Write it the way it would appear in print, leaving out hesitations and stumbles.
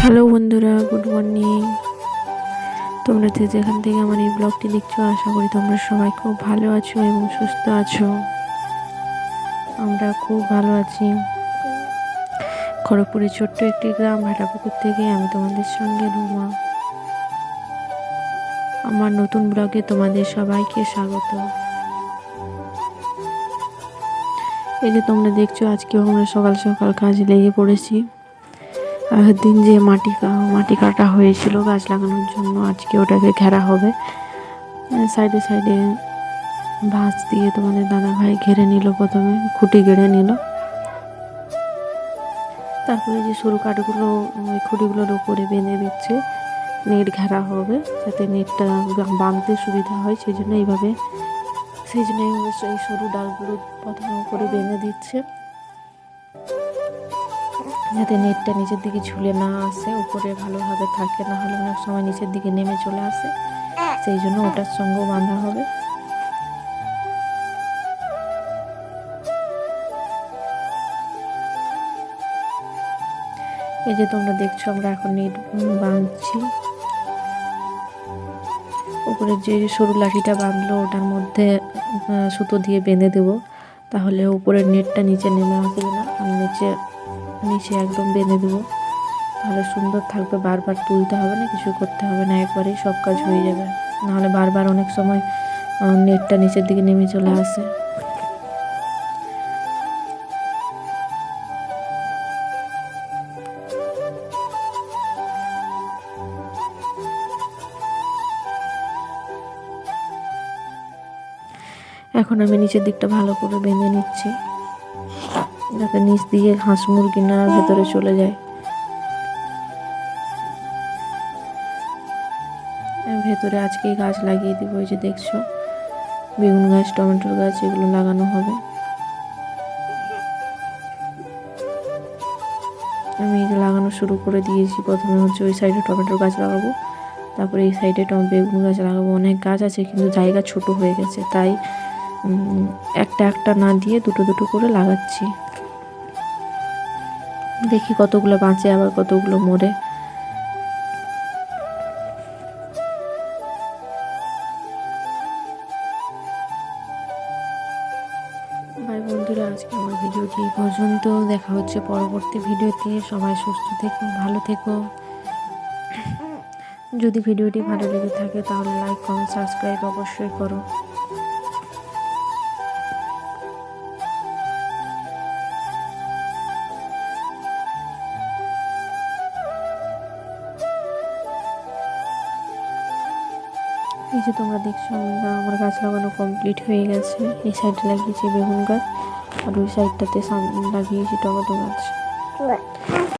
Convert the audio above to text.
Hello বন্ধুরা, good morning. তোমরা যেখান থেকে আমার এই ব্লগটি দেখছো, আশা করি তোমরা সবাই খুব ভালো আছো এবং সুস্থ আছো। আমরা খুব ভালো আছি। খড়গপুরের ছোট্ট একটি গ্রাম ভাটাপুকুর থেকে আমি তোমাদের সঙ্গে রুমা। আমার নতুন ব্লগে তোমাদের সবাইকে স্বাগত। এই যে তোমরা দেখছো, আজকেও আমরা সকাল সকাল কাজে লেগে পড়েছি। আগের দিন যে মাটি কাটা হয়েছিল গাছ লাগানোর জন্য, আজকে ওটাকে ঘেরা হবে। সাইডে সাইডে ভাঁজ দিয়ে তোমাদের দাদা ভাই ঘেরে নিল, প্রথমে খুঁটি গেড়ে নিল, তারপরে যে সরু কাঠগুলো ওই খুঁটিগুলোর উপরে বেঁধে দিচ্ছে। নেট ঘেরা হবে যাতে নেটটা বাঁধতে সুবিধা হয়, সেই জন্য এইভাবে এই সরু ডালগুলো প্রথমে উপরে বেঁধে দিচ্ছে, যাতে নেটটা নিচের দিকে ঝুলে না আসে, উপরে ভালোভাবে থাকে, না হলে অনেক সময় নিচের দিকে নেমে চলে আসে। সেই জন্য ওটার সঙ্গেও বাঁধা হবে। এই যে তোমরা দেখছো, আমরা এখন নেট বাঁধছি। উপরে যে সরু লাঠিটা বাঁধলো ওটার মধ্যে সুতো দিয়ে বেঁধে দেবো, তাহলে উপরের নেটটা নিচে নেমে আসবে না। আর নিচে একদম বেঁধে দেবো, তাহলে সুন্দর থাকবে। বারবার তুলতে হবে না, কিছু করতে হবে না, একবারেই সব কাজ হয়ে যাবে। নাহলে বারবার অনেক সময় নেটটা নিচের দিকে নেমে চলে আসে। এখন আমি নিচের দিকটা ভালো করে বেঁধে নিচ্ছি, যাতে নিচ দিয়ে হাঁস মুরগি না ভেতরে চলে যায়। ভেতরে আজকেই গাছ লাগিয়ে দিব। এই যে দেখছো, বেগুন গাছ, টমেটোর গাছ, এগুলো লাগানো হবে। আমি এই যে লাগানো শুরু করে দিয়েছি। প্রথমে হচ্ছে ওই সাইডে টমেটোর গাছ লাগাবো, তারপরে এই সাইডে বেগুন গাছ লাগাবো। অনেক গাছ আছে কিন্তু জায়গা ছোট হয়ে গেছে, তাই একটা একটা না দিয়ে দুটো দুটো করে লাগাচ্ছি। দেখি কতগুলো বাঁচে, আবার কতগুলো মরে। ভাই বন্ধুরা, আজকে আমার ভিডিওটি এই পর্যন্ত। দেখা হচ্ছে পরবর্তী ভিডিওতে। সবাই সুস্থ থেকো, ভালো থেকো। যদি ভিডিওটি ভালো লেগে থাকে তাহলে লাইক, কমেন্ট, সাবস্ক্রাইব অবশ্যই করো। এই যে তোমরা দেখছো, আমার গাছ লাগানো কমপ্লিট হয়ে গেছে। এই সাইডে লাগিয়েছি বেগুন গাছ, আর ওই সাইডটাতে লাগিয়েছি টমেটো গাছ।